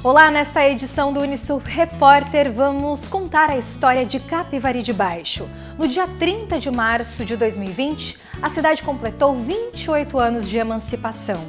Olá, nesta edição do Unisul Repórter, vamos contar a história de Capivari de Baixo. No dia 30 de março de 2020, a cidade completou 28 anos de emancipação.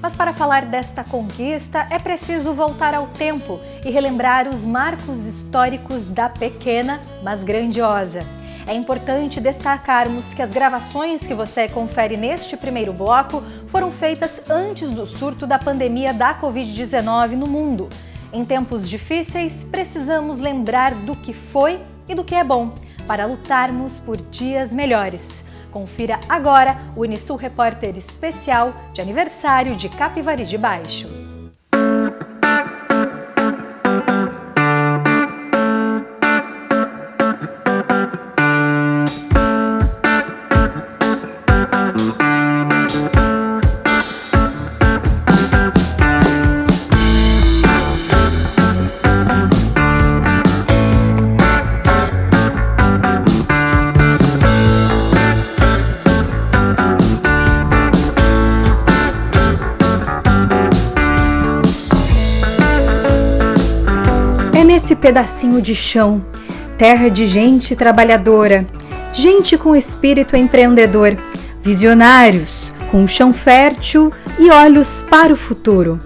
Mas para falar desta conquista, é preciso voltar ao tempo e relembrar os marcos históricos da pequena, mas grandiosa. É importante destacarmos que as gravações que você confere neste primeiro bloco foram feitas antes do surto da pandemia da Covid-19 no mundo. Em tempos difíceis, precisamos lembrar do que foi e do que é bom, para lutarmos por dias melhores. Confira agora o Unisul Repórter especial de aniversário de Capivari de Baixo. Esse pedacinho de chão, terra de gente trabalhadora, gente com espírito empreendedor, visionários, com um chão fértil e olhos para o futuro.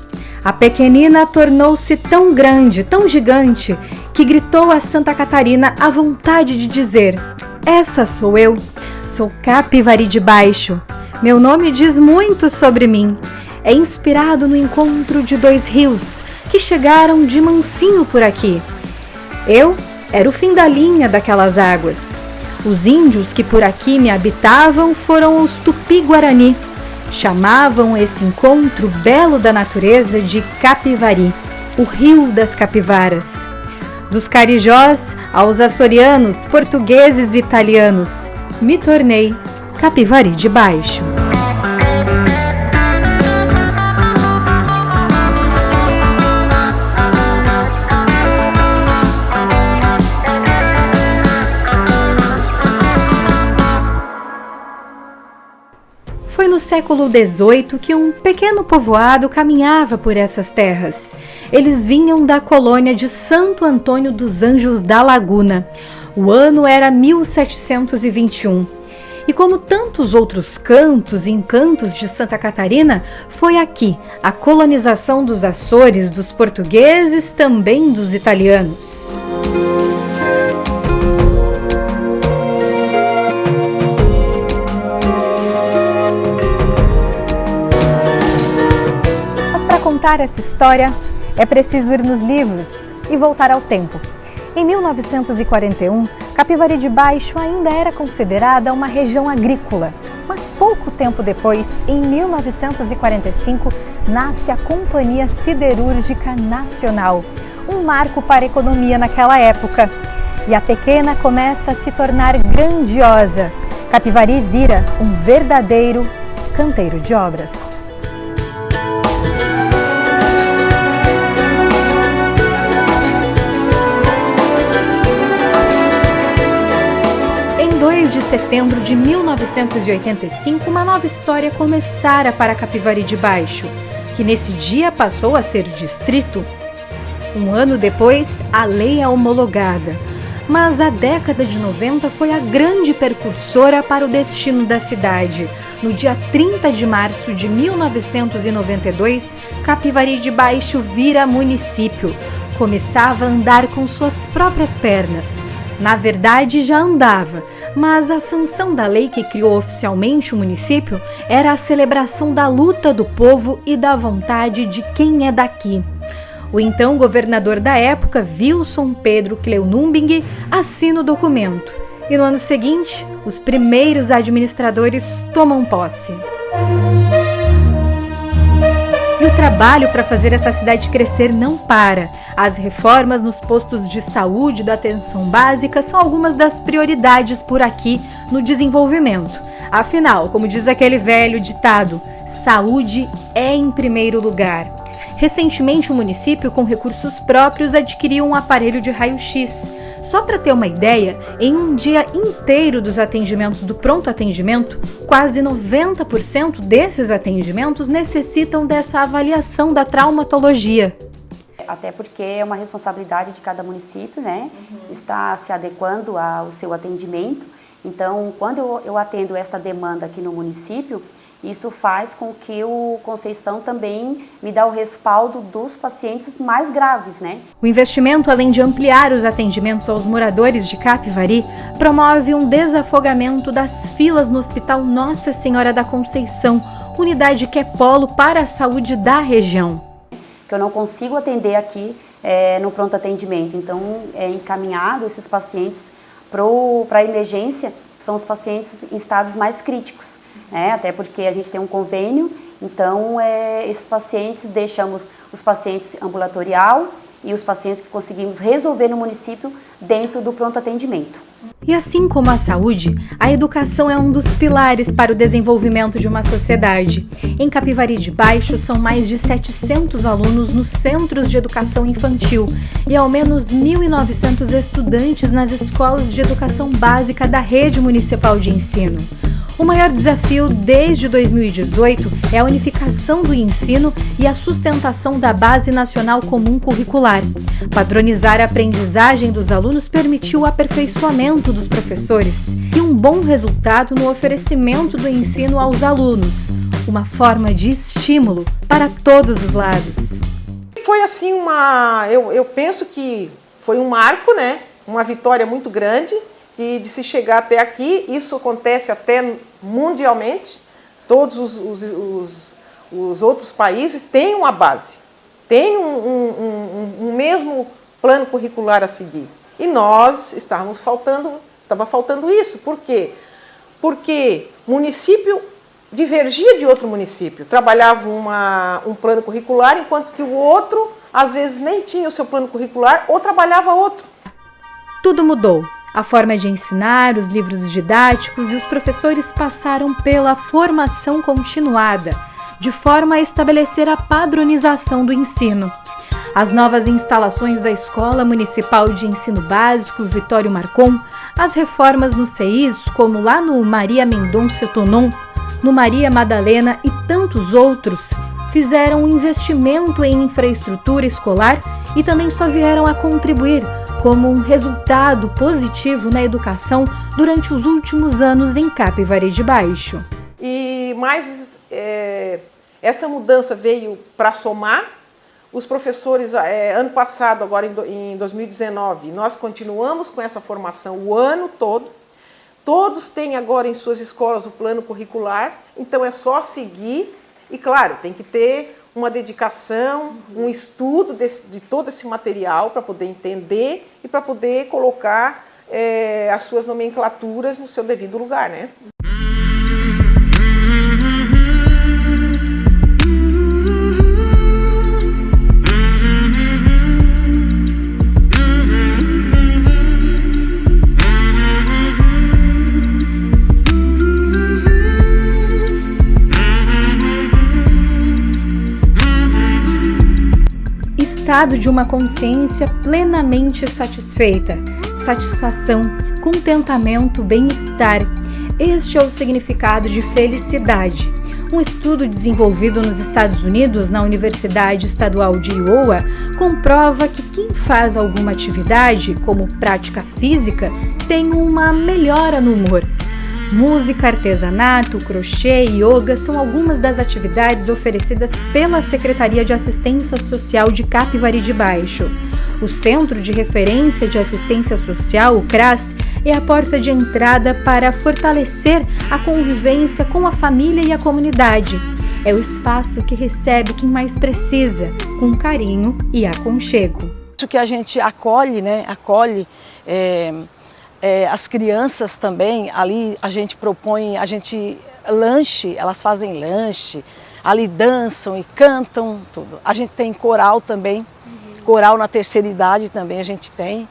A pequenina tornou-se tão grande, tão gigante, que gritou a Santa Catarina a vontade de dizer: essa sou eu, sou Capivari de Baixo. Meu nome diz muito sobre mim. É inspirado no encontro de dois rios que chegaram de mansinho por aqui. Eu era o fim da linha daquelas águas. Os índios que por aqui me habitavam foram os Tupi-Guarani. Chamavam esse encontro belo da natureza de Capivari, o rio das capivaras. Dos carijós aos açorianos, portugueses e italianos, me tornei Capivari de Baixo. Foi no século XVIII que um pequeno povoado caminhava por essas terras. Eles vinham da colônia de Santo Antônio dos Anjos da Laguna. O ano era 1721. E como tantos outros cantos e encantos de Santa Catarina, foi aqui a colonização dos Açores, dos portugueses, também dos italianos. Contar essa história, é preciso ir nos livros e voltar ao tempo. Em 1941, Capivari de Baixo ainda era considerada uma região agrícola, mas pouco tempo depois, em 1945, nasce a Companhia Siderúrgica Nacional, um marco para a economia naquela época. E a pequena começa a se tornar grandiosa. Capivari vira um verdadeiro canteiro de obras. Em 2 de setembro de 1985, uma nova história começara para Capivari de Baixo, que nesse dia passou a ser distrito. Um ano depois, a lei é homologada, mas a década de 90 foi a grande precursora para o destino da cidade. No dia 30 de março de 1992, Capivari de Baixo vira município. Começava a andar com suas próprias pernas. Na verdade, já andava, mas a sanção da lei que criou oficialmente o município era a celebração da luta do povo e da vontade de quem é daqui. O então governador da época, Wilson Pedro Cleunumbing, assina o documento. E no ano seguinte, os primeiros administradores tomam posse. E o trabalho para fazer essa cidade crescer não para. As reformas nos postos de saúde da atenção básica são algumas das prioridades por aqui no desenvolvimento. Afinal, como diz aquele velho ditado, saúde é em primeiro lugar. Recentemente, o município, com recursos próprios, adquiriu um aparelho de raio-x. Só para ter uma ideia, em um dia inteiro dos atendimentos do pronto atendimento, quase 90% desses atendimentos necessitam dessa avaliação da traumatologia. Até porque é uma responsabilidade de cada município, né? Está se adequando ao seu atendimento. Então, quando eu atendo esta demanda aqui no município, isso faz com que o Conceição também me dá o respaldo dos pacientes mais graves, né? O investimento, além de ampliar os atendimentos aos moradores de Capivari, promove um desafogamento das filas no Hospital Nossa Senhora da Conceição, unidade que é polo para a saúde da região. Que eu não consigo atender aqui no pronto atendimento, então é encaminhado esses pacientes para a emergência, que são os pacientes em estados mais críticos. Até porque a gente tem um convênio, então esses pacientes, deixamos os pacientes ambulatorial e os pacientes que conseguimos resolver no município dentro do pronto atendimento. E assim como a saúde, a educação é um dos pilares para o desenvolvimento de uma sociedade. Em Capivari de Baixo, são mais de 700 alunos nos centros de educação infantil e ao menos 1.900 estudantes nas escolas de educação básica da rede municipal de ensino. O maior desafio desde 2018 é a unificação do ensino e a sustentação da Base Nacional Comum Curricular. Padronizar a aprendizagem dos alunos permitiu o aperfeiçoamento dos professores e um bom resultado no oferecimento do ensino aos alunos, uma forma de estímulo para todos os lados. Foi assim eu penso que foi um marco, né? Uma vitória muito grande. E de se chegar até aqui, isso acontece até mundialmente, todos os outros países têm uma base, têm um mesmo plano curricular a seguir. E nós estava faltando isso. Por quê? Porque município divergia de outro município, trabalhava um plano curricular, enquanto que o outro, às vezes, nem tinha o seu plano curricular ou trabalhava outro. Tudo mudou. A forma de ensinar, os livros didáticos e os professores passaram pela formação continuada, de forma a estabelecer a padronização do ensino. As novas instalações da Escola Municipal de Ensino Básico Vitório Marcon, as reformas no CEIs, como lá no Maria Mendonça Tonon, no Maria Madalena e tantos outros, fizeram um investimento em infraestrutura escolar e também só vieram a contribuir como um resultado positivo na educação durante os últimos anos em Capivari de Baixo. E mais essa mudança veio para somar. Os professores, ano passado, agora em 2019, nós continuamos com essa formação o ano todo. Todos têm agora em suas escolas o plano curricular, então é só seguir. E claro, tem que ter uma dedicação, um estudo de todo esse material para poder entender e para poder colocar as suas nomenclaturas no seu devido lugar, né? Estado de uma consciência plenamente satisfeita, satisfação, contentamento, bem-estar. Este é o significado de felicidade. Um estudo desenvolvido nos Estados Unidos, na Universidade Estadual de Iowa, comprova que quem faz alguma atividade, como prática física, tem uma melhora no humor. Música, artesanato, crochê e yoga são algumas das atividades oferecidas pela Secretaria de Assistência Social de Capivari de Baixo. O Centro de Referência de Assistência Social, o CRAS, é a porta de entrada para fortalecer a convivência com a família e a comunidade. É o espaço que recebe quem mais precisa, com carinho e aconchego. Isso que a gente acolhe, né? As crianças também, ali a gente propõe, lanche, elas fazem lanche, ali dançam e cantam, tudo. A gente tem coral também, coral na terceira idade também a gente tem.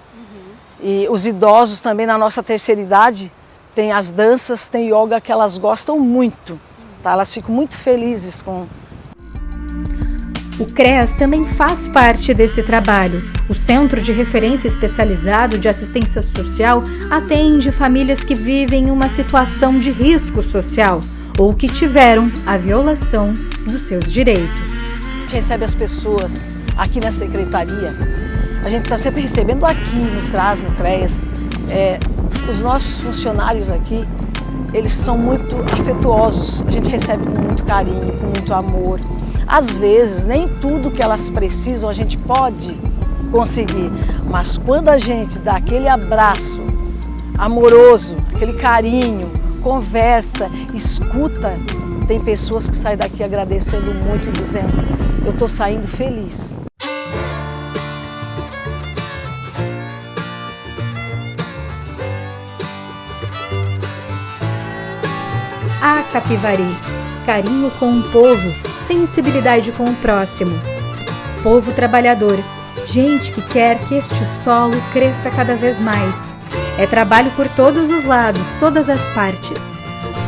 E os idosos também na nossa terceira idade, tem as danças, tem yoga que elas gostam muito, tá? Elas ficam muito felizes com... O CREAS também faz parte desse trabalho. O Centro de Referência Especializado de Assistência Social atende famílias que vivem uma situação de risco social ou que tiveram a violação dos seus direitos. A gente recebe as pessoas aqui na secretaria, a gente está sempre recebendo aqui no CRAS, no CREAS, os nossos funcionários aqui, eles são muito afetuosos, a gente recebe com muito carinho, com muito amor. Às vezes, nem tudo que elas precisam a gente pode conseguir, mas quando a gente dá aquele abraço amoroso, aquele carinho, conversa, escuta, tem pessoas que saem daqui agradecendo muito, dizendo, eu estou saindo feliz. A Capivari, carinho com o povo, sensibilidade com o próximo. Povo trabalhador, gente que quer que este solo cresça cada vez mais. É trabalho por todos os lados, todas as partes.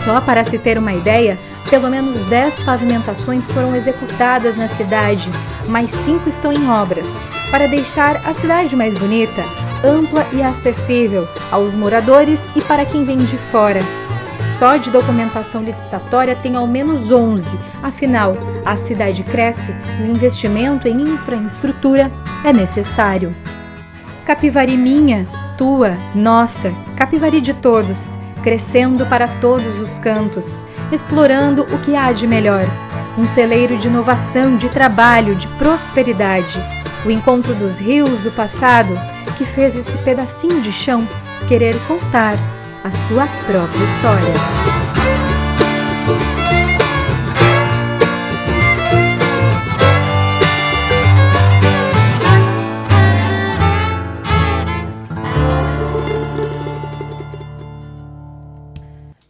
Só para se ter uma ideia, pelo menos 10 pavimentações foram executadas na cidade, mais 5 estão em obras, para deixar a cidade mais bonita, ampla e acessível aos moradores e para quem vem de fora. Só de documentação licitatória tem ao menos 11, afinal, a cidade cresce e o investimento em infraestrutura é necessário. Capivari minha, tua, nossa, Capivari de todos, crescendo para todos os cantos, explorando o que há de melhor. Um celeiro de inovação, de trabalho, de prosperidade. O encontro dos rios do passado que fez esse pedacinho de chão querer contar a sua própria história.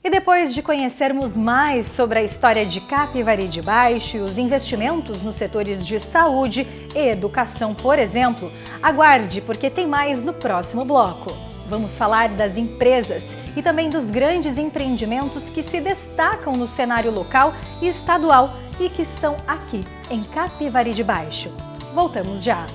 E depois de conhecermos mais sobre a história de Capivari de Baixo e os investimentos nos setores de saúde e educação, por exemplo, aguarde porque tem mais no próximo bloco. Vamos falar das empresas e também dos grandes empreendimentos que se destacam no cenário local e estadual e que estão aqui em Capivari de Baixo. Voltamos já!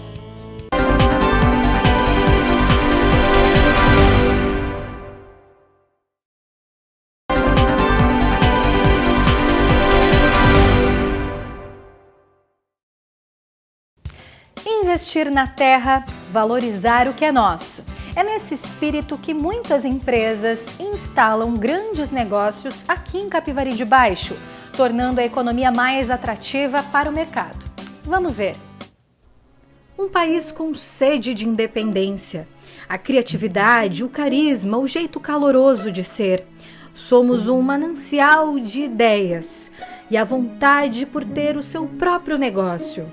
Investir na terra, valorizar o que é nosso. É nesse espírito que muitas empresas instalam grandes negócios aqui em Capivari de Baixo, tornando a economia mais atrativa para o mercado. Vamos ver. Um país com sede de independência, a criatividade, o carisma, o jeito caloroso de ser. Somos um manancial de ideias e a vontade por ter o seu próprio negócio.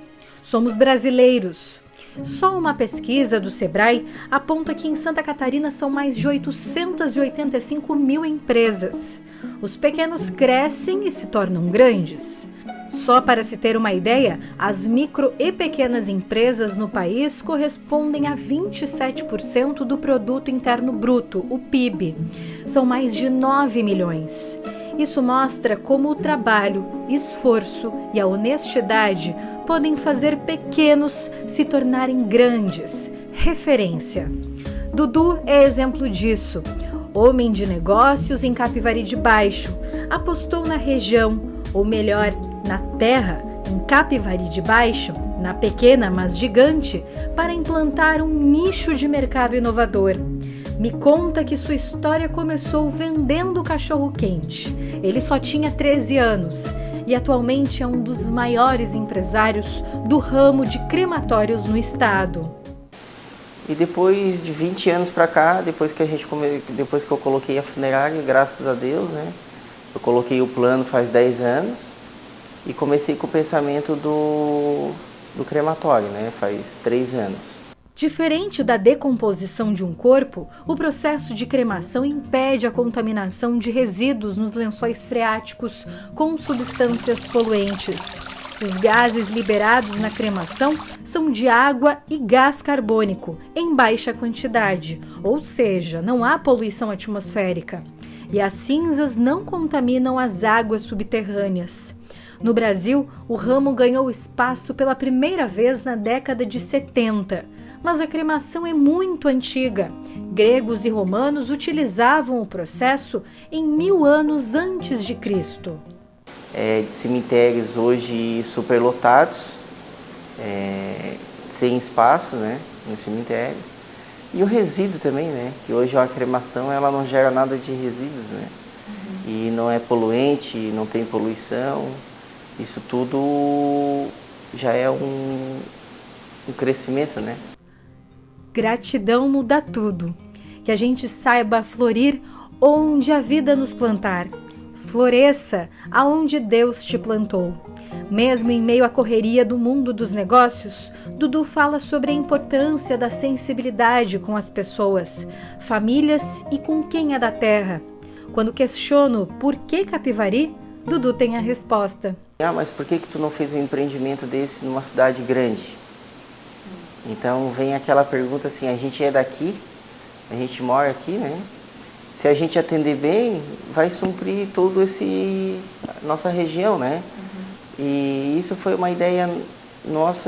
Somos brasileiros. Só uma pesquisa do Sebrae aponta que em Santa Catarina são mais de 885 mil empresas. Os pequenos crescem e se tornam grandes. Só para se ter uma ideia, as micro e pequenas empresas no país correspondem a 27% do Produto Interno Bruto, o PIB. São mais de 9 milhões. Isso mostra como o trabalho, esforço e a honestidade podem fazer pequenos se tornarem grandes. Referência. Dudu é exemplo disso. Homem de negócios em Capivari de Baixo, apostou na região, ou melhor, na terra, em Capivari de Baixo, na pequena mas gigante, para implantar um nicho de mercado inovador. Me conta que sua história começou vendendo cachorro-quente. Ele só tinha 13 anos e atualmente é um dos maiores empresários do ramo de crematórios no estado. E depois de 20 anos para cá, depois que eu coloquei a funerária, graças a Deus, né? Eu coloquei o plano faz 10 anos e comecei com o pensamento do crematório, né? Faz 3 anos. Diferente da decomposição de um corpo, o processo de cremação impede a contaminação de resíduos nos lençóis freáticos com substâncias poluentes. Os gases liberados na cremação são de água e gás carbônico, em baixa quantidade, ou seja, não há poluição atmosférica. E as cinzas não contaminam as águas subterrâneas. No Brasil, o ramo ganhou espaço pela primeira vez na década de 70. Mas a cremação é muito antiga. Gregos e romanos utilizavam o processo em 1000 anos antes de Cristo. De cemitérios hoje superlotados, sem espaço, né, nos cemitérios. E o resíduo também, né, que hoje a cremação ela não gera nada de resíduos, né, e não é poluente, não tem poluição. Isso tudo já é um crescimento, né? Gratidão muda tudo. Que a gente saiba florir onde a vida nos plantar. Floresça aonde Deus te plantou. Mesmo em meio à correria do mundo dos negócios, Dudu fala sobre a importância da sensibilidade com as pessoas, famílias e com quem é da terra. Quando questiono por que Capivari, Dudu tem a resposta. Mas por que tu não fez um empreendimento desse numa cidade grande? Então vem aquela pergunta assim, a gente é daqui, a gente mora aqui, né? Se a gente atender bem, vai suprir todo nossa região, né? E isso foi uma ideia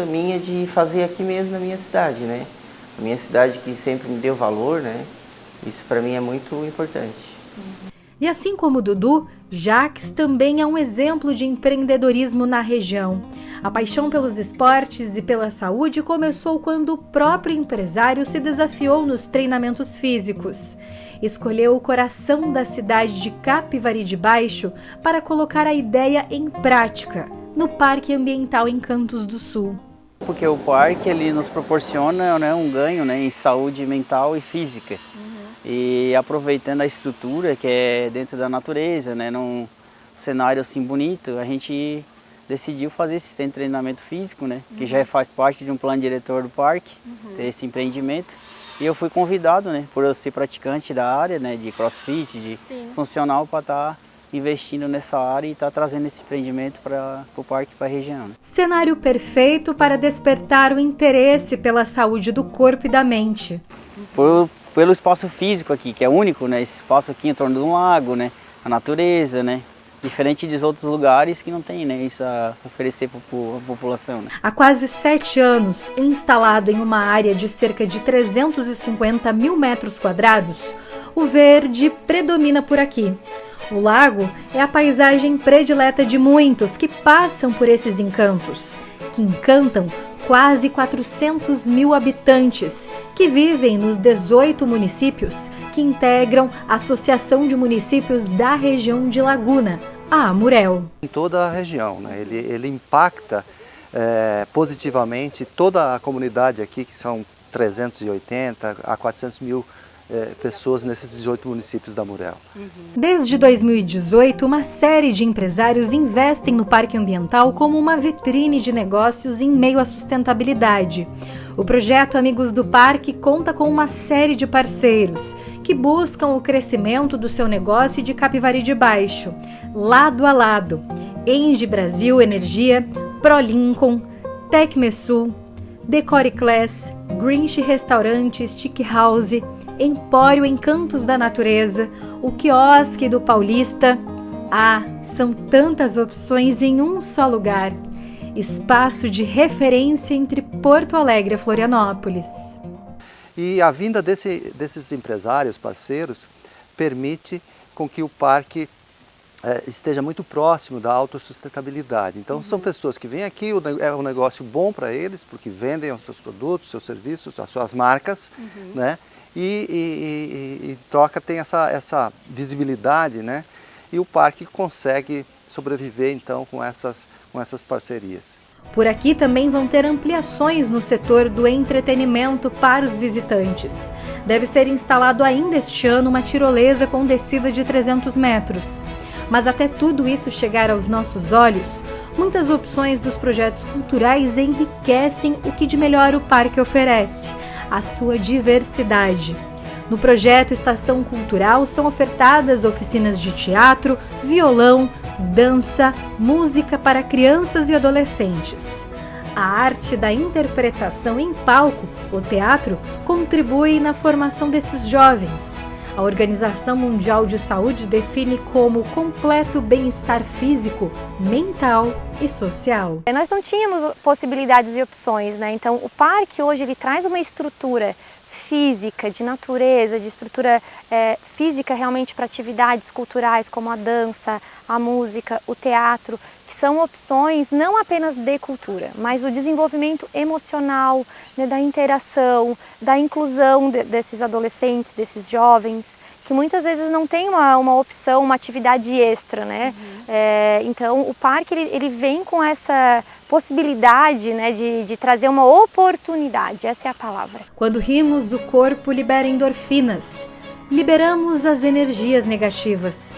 minha de fazer aqui mesmo na minha cidade, né? A minha cidade que sempre me deu valor, né? Isso para mim é muito importante. E assim como Dudu, Jaques também é um exemplo de empreendedorismo na região. A paixão pelos esportes e pela saúde começou quando o próprio empresário se desafiou nos treinamentos físicos. Escolheu o coração da cidade de Capivari de Baixo para colocar a ideia em prática, no Parque Ambiental Encantos do Sul. Porque o parque ele nos proporciona, né, um ganho, né, em saúde mental e física. E aproveitando a estrutura que é dentro da natureza, né, num cenário assim bonito, a gente decidiu fazer esse treinamento físico, né, que já faz parte de um plano diretor do parque, ter esse empreendimento. E eu fui convidado, né, por eu ser praticante da área, né, de crossfit, de funcional, para estar investindo nessa área e estar trazendo esse empreendimento para o parque, para a região. Cenário perfeito para despertar o interesse pela saúde do corpo e da mente. Pelo espaço físico aqui, que é único, né, esse espaço aqui em torno de um lago, né, a natureza, né, diferente dos outros lugares que não tem, né, isso a oferecer para a população. Né. Há quase 7 anos, instalado em uma área de cerca de 350 mil metros quadrados, o verde predomina por aqui. O lago é a paisagem predileta de muitos que passam por esses encantos, que encantam quase 400 mil habitantes, que vivem nos 18 municípios que integram a Associação de Municípios da Região de Laguna, a AMUREL. Em toda a região, né? Ele impacta positivamente toda a comunidade aqui, que são 380 a 400 mil pessoas nesses 18 municípios da AMUREL. Desde 2018, uma série de empresários investem no Parque Ambiental como uma vitrine de negócios em meio à sustentabilidade. O projeto Amigos do Parque conta com uma série de parceiros que buscam o crescimento do seu negócio de Capivari de Baixo, lado a lado. Engie Brasil Energia, ProLincoln, Tecmesul, Decore Class, Grinch Restaurante, Stick House, Empório Encantos da Natureza, o Quiosque do Paulista. São tantas opções em um só lugar. Espaço de referência entre Porto Alegre e Florianópolis. E a vinda desses empresários, parceiros, permite com que o parque esteja muito próximo da autossustentabilidade. Então são pessoas que vêm aqui, é um negócio bom para eles, porque vendem os seus produtos, seus serviços, as suas marcas, né? E em troca tem essa visibilidade, né? E o parque consegue sobreviver então com essas parcerias. Por aqui também vão ter ampliações no setor do entretenimento para os visitantes. Deve ser instalado ainda este ano uma tirolesa com descida de 300 metros. Mas até tudo isso chegar aos nossos olhos, muitas opções dos projetos culturais enriquecem o que de melhor o parque oferece, a sua diversidade. No projeto Estação Cultural são ofertadas oficinas de teatro, violão, dança, música para crianças e adolescentes. A arte da interpretação em palco, o teatro, contribui na formação desses jovens. A Organização Mundial de Saúde define como completo bem-estar físico, mental e social. Nós não tínhamos possibilidades e opções, né? Então o parque hoje ele traz uma estrutura física, de natureza, de estrutura física realmente para atividades culturais como a dança, a música, o teatro, que são opções não apenas de cultura, mas o desenvolvimento emocional, né, da interação, da inclusão desses adolescentes, desses jovens, que muitas vezes não tem uma opção, uma atividade extra, né? Então o parque ele vem com essa possibilidade, né, de trazer uma oportunidade, essa é a palavra. Quando rimos, o corpo libera endorfinas, liberamos as energias negativas,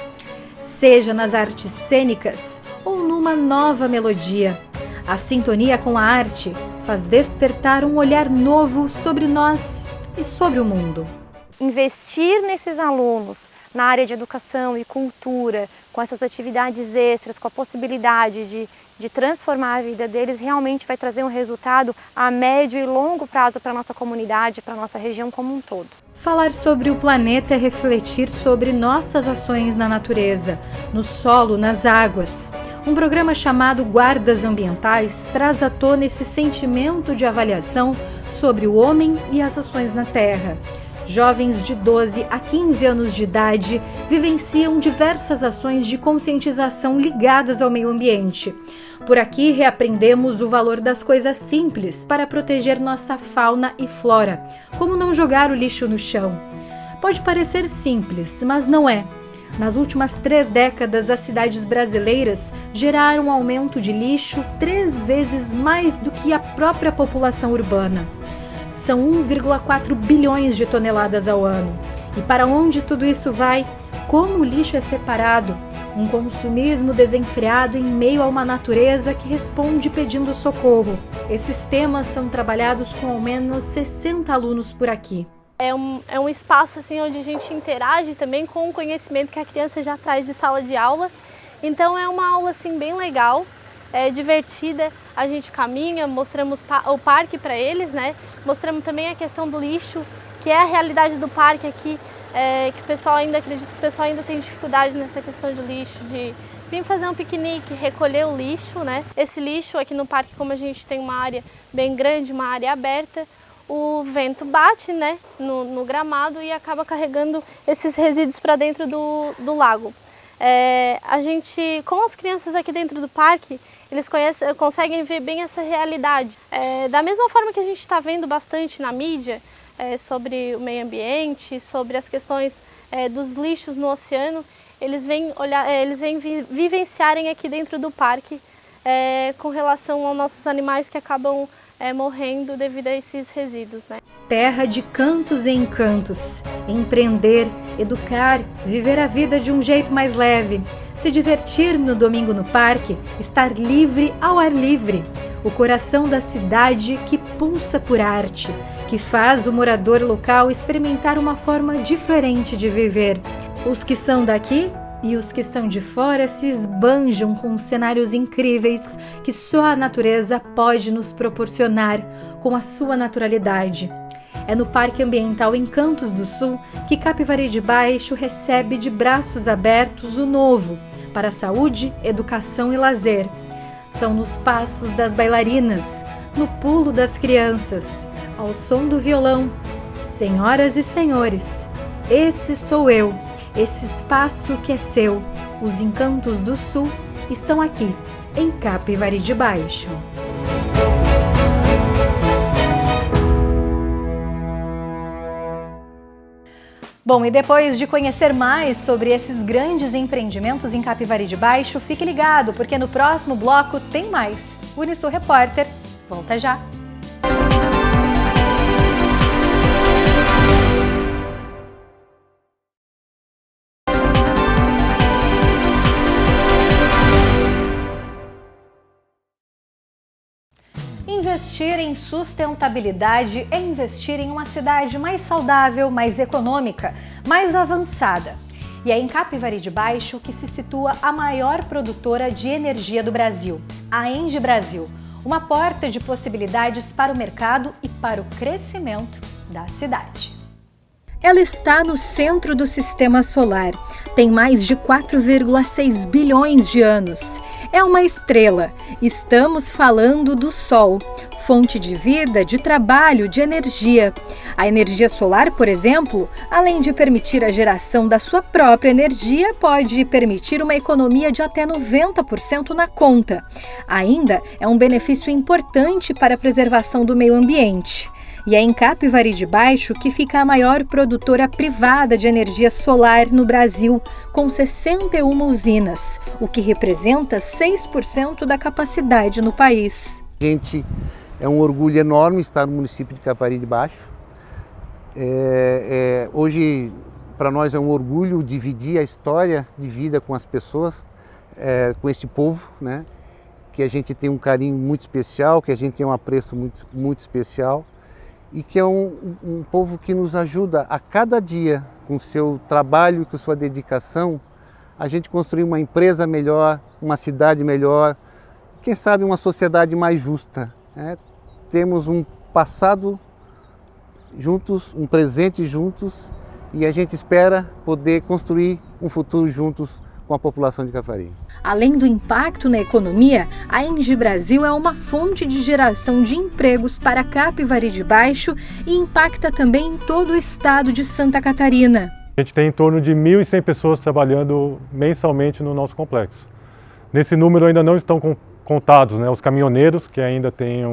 seja nas artes cênicas ou numa nova melodia. A sintonia com a arte faz despertar um olhar novo sobre nós e sobre o mundo. Investir nesses alunos na área de educação e cultura, com essas atividades extras, com a possibilidade de transformar a vida deles, realmente vai trazer um resultado a médio e longo prazo para a nossa comunidade, para a nossa região como um todo. Falar sobre o planeta é refletir sobre nossas ações na natureza, no solo, nas águas. Um programa chamado Guardas Ambientais traz à tona esse sentimento de avaliação sobre o homem e as ações na Terra. Jovens de 12 a 15 anos de idade vivenciam diversas ações de conscientização ligadas ao meio ambiente. Por aqui reaprendemos o valor das coisas simples para proteger nossa fauna e flora, como não jogar o lixo no chão. Pode parecer simples, mas não é. Nas últimas 3 décadas, as cidades brasileiras geraram um aumento de lixo 3 vezes mais do que a própria população urbana. São 1,4 bilhões de toneladas ao ano. E para onde tudo isso vai? Como o lixo é separado? Um consumismo desenfreado em meio a uma natureza que responde pedindo socorro. Esses temas são trabalhados com ao menos 60 alunos por aqui. É um espaço assim, onde a gente interage também com o conhecimento que a criança já traz de sala de aula. Então é uma aula assim, bem legal. É divertida, a gente caminha, mostramos o parque para eles, né? Mostramos também a questão do lixo, que é a realidade do parque aqui, que o pessoal ainda acredita que o pessoal ainda tem dificuldade nessa questão do lixo, de vir fazer um piquenique, recolher o lixo, né? Esse lixo aqui no parque, como a gente tem uma área bem grande, uma área aberta, o vento bate, né, no gramado e acaba carregando esses resíduos para dentro do lago. A gente, com as crianças aqui dentro do parque, eles conseguem ver bem essa realidade. Da mesma forma que a gente está vendo bastante na mídia sobre o meio ambiente, sobre as questões dos lixos no oceano, eles vêm vivenciarem aqui dentro do parque com relação aos nossos animais que acabam morrendo devido a esses resíduos, né? Terra de cantos e encantos. Empreender, educar, viver a vida de um jeito mais leve. Se divertir no domingo no parque, estar livre ao ar livre. O coração da cidade que pulsa por arte, que faz o morador local experimentar uma forma diferente de viver. Os que são daqui e os que são de fora se esbanjam com cenários incríveis que só a natureza pode nos proporcionar com a sua naturalidade. É no Parque Ambiental Encantos do Sul que Capivari de Baixo recebe de braços abertos o novo para saúde, educação e lazer. São nos passos das bailarinas, no pulo das crianças, ao som do violão. Senhoras e senhores, esse sou eu. Esse espaço que é seu, os Encantos do Sul, estão aqui, em Capivari de Baixo. Bom, e depois de conhecer mais sobre esses grandes empreendimentos em Capivari de Baixo, fique ligado, porque no próximo bloco tem mais. Unisul Repórter, volta já! Investir em sustentabilidade é investir em uma cidade mais saudável, mais econômica, mais avançada. E é em Capivari de Baixo que se situa a maior produtora de energia do Brasil, a Engie Brasil, uma porta de possibilidades para o mercado e para o crescimento da cidade. Ela está no centro do sistema solar, tem mais de 4,6 bilhões de anos. É uma estrela. Estamos falando do Sol, fonte de vida, de trabalho, de energia. A energia solar, por exemplo, além de permitir a geração da sua própria energia, pode permitir uma economia de até 90% na conta. Ainda é um benefício importante para a preservação do meio ambiente. E é em Capivari de Baixo que fica a maior produtora privada de energia solar no Brasil, com 61 usinas, o que representa 6% da capacidade no país. Gente, é um orgulho enorme estar no município de Capivari de Baixo. Hoje, para nós é um orgulho dividir a história de vida com as pessoas, com este povo, né? Que a gente tem um carinho muito especial, que a gente tem um apreço muito especial. E que é um povo que nos ajuda a cada dia, com seu trabalho e com sua dedicação, a gente construir uma empresa melhor, uma cidade melhor, quem sabe uma sociedade mais justa. Temos um passado juntos, um presente juntos, e a gente espera poder construir um futuro juntos com a população de Capivari. Além do impacto na economia, a Engie Brasil é uma fonte de geração de empregos para Capivari de Baixo e impacta também em todo o estado de Santa Catarina. A gente tem em torno de 1.100 pessoas trabalhando mensalmente no nosso complexo. Nesse número ainda não estão contados, né, os caminhoneiros, que ainda tem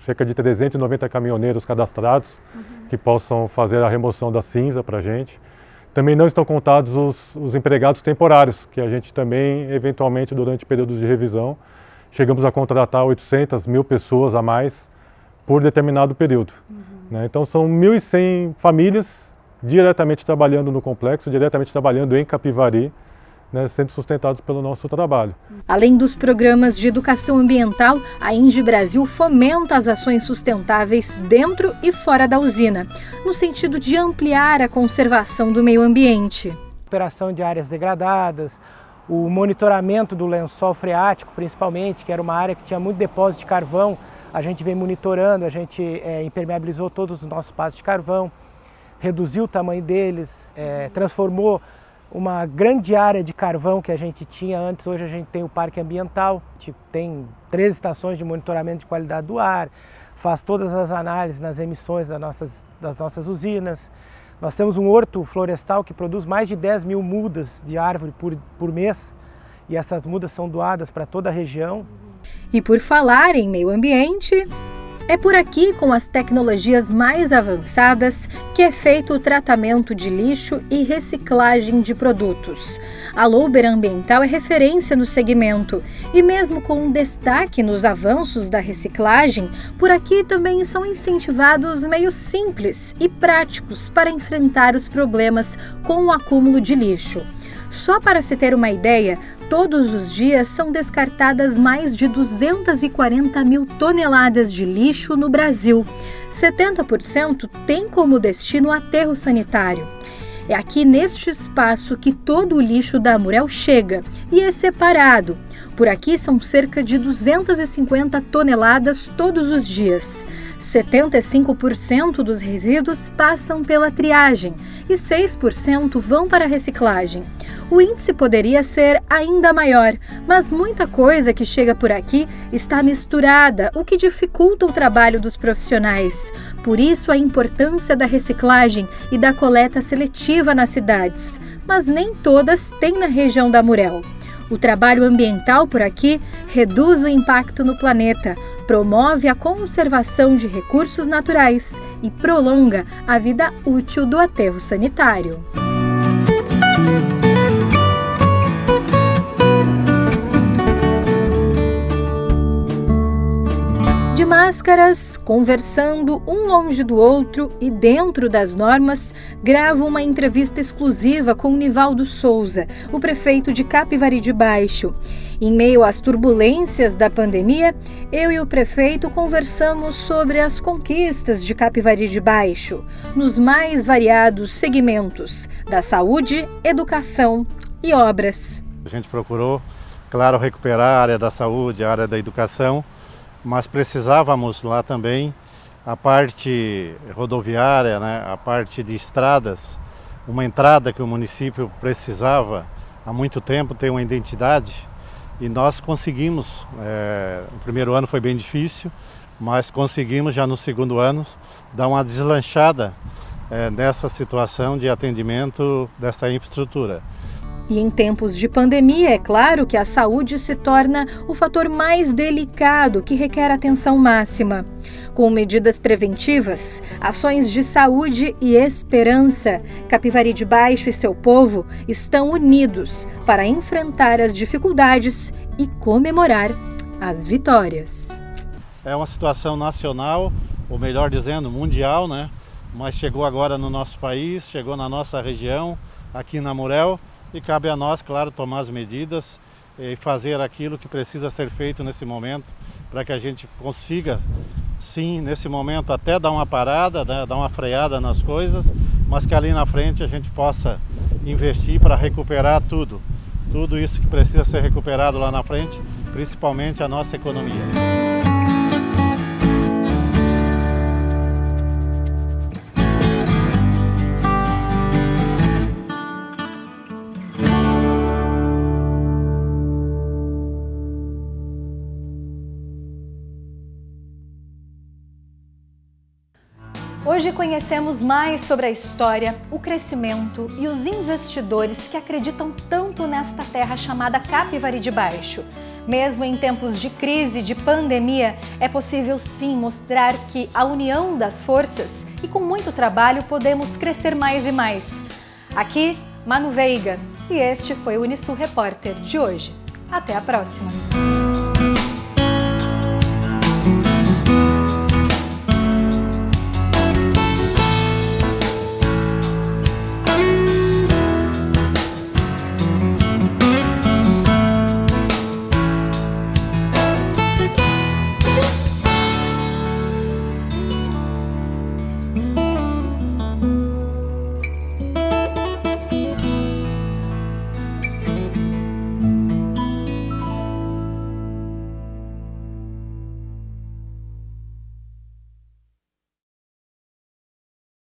cerca de 390 caminhoneiros cadastrados, que possam fazer a remoção da cinza para a gente. Também não estão contados os empregados temporários, que a gente também, eventualmente, durante períodos de revisão, chegamos a contratar 800.000 pessoas a mais por determinado período. Né? Então são 1.100 famílias diretamente trabalhando no complexo, diretamente trabalhando em Capivari, né, sendo sustentados pelo nosso trabalho. Além dos programas de educação ambiental, a Engie Brasil fomenta as ações sustentáveis dentro e fora da usina, no sentido de ampliar a conservação do meio ambiente. Operação de áreas degradadas, o monitoramento do lençol freático, principalmente, que era uma área que tinha muito depósito de carvão, a gente vem monitorando, a gente impermeabilizou todos os nossos passos de carvão, reduziu o tamanho deles, transformou uma grande área de carvão que a gente tinha antes. Hoje a gente tem o parque ambiental, a gente tem 3 estações de monitoramento de qualidade do ar, faz todas as análises nas emissões das nossas usinas. Nós temos um horto florestal que produz mais de 10.000 mudas de árvore por mês, e essas mudas são doadas para toda a região. E por falar em meio ambiente, é por aqui, com as tecnologias mais avançadas, que é feito o tratamento de lixo e reciclagem de produtos. A Louber Ambiental é referência no segmento e, mesmo com um destaque nos avanços da reciclagem, por aqui também são incentivados meios simples e práticos para enfrentar os problemas com o acúmulo de lixo. Só para se ter uma ideia, todos os dias são descartadas mais de 240.000 toneladas de lixo no Brasil. 70% tem como destino o aterro sanitário. É aqui neste espaço que todo o lixo da Amurel chega e é separado. Por aqui são cerca de 250 toneladas todos os dias. 75% dos resíduos passam pela triagem e 6% vão para a reciclagem. O índice poderia ser ainda maior, mas muita coisa que chega por aqui está misturada, o que dificulta o trabalho dos profissionais. Por isso a importância da reciclagem e da coleta seletiva nas cidades, mas nem todas têm na região da Amurel. O trabalho ambiental por aqui reduz o impacto no planeta, promove a conservação de recursos naturais e prolonga a vida útil do aterro sanitário. De máscaras, conversando um longe do outro e dentro das normas, gravo uma entrevista exclusiva com Nivaldo Souza, o prefeito de Capivari de Baixo. Em meio às turbulências da pandemia, eu e o prefeito conversamos sobre as conquistas de Capivari de Baixo, nos mais variados segmentos da saúde, educação e obras. A gente procurou, claro, recuperar a área da saúde, a área da educação, mas precisávamos lá também a parte rodoviária, né, a parte de estradas, uma entrada que o município precisava há muito tempo, ter uma identidade, e nós conseguimos. O primeiro ano foi bem difícil, mas conseguimos já no segundo ano dar uma deslanchada nessa situação de atendimento dessa infraestrutura. E em tempos de pandemia, é claro que a saúde se torna o fator mais delicado que requer atenção máxima. Com medidas preventivas, ações de saúde e esperança, Capivari de Baixo e seu povo estão unidos para enfrentar as dificuldades e comemorar as vitórias. É uma situação nacional, ou melhor dizendo, mundial, né? Mas chegou agora no nosso país, chegou na nossa região, aqui na Murel, e cabe a nós, claro, tomar as medidas e fazer aquilo que precisa ser feito nesse momento para que a gente consiga, sim, nesse momento até dar uma parada, né, dar uma freada nas coisas, mas que ali na frente a gente possa investir para recuperar tudo isso que precisa ser recuperado lá na frente, principalmente a nossa economia. Hoje conhecemos mais sobre a história, o crescimento e os investidores que acreditam tanto nesta terra chamada Capivari de Baixo. Mesmo em tempos de crise, de pandemia, é possível sim mostrar que a união das forças e com muito trabalho podemos crescer mais e mais. Aqui, Manu Veiga, e este foi o Unisul Repórter de hoje. Até a próxima!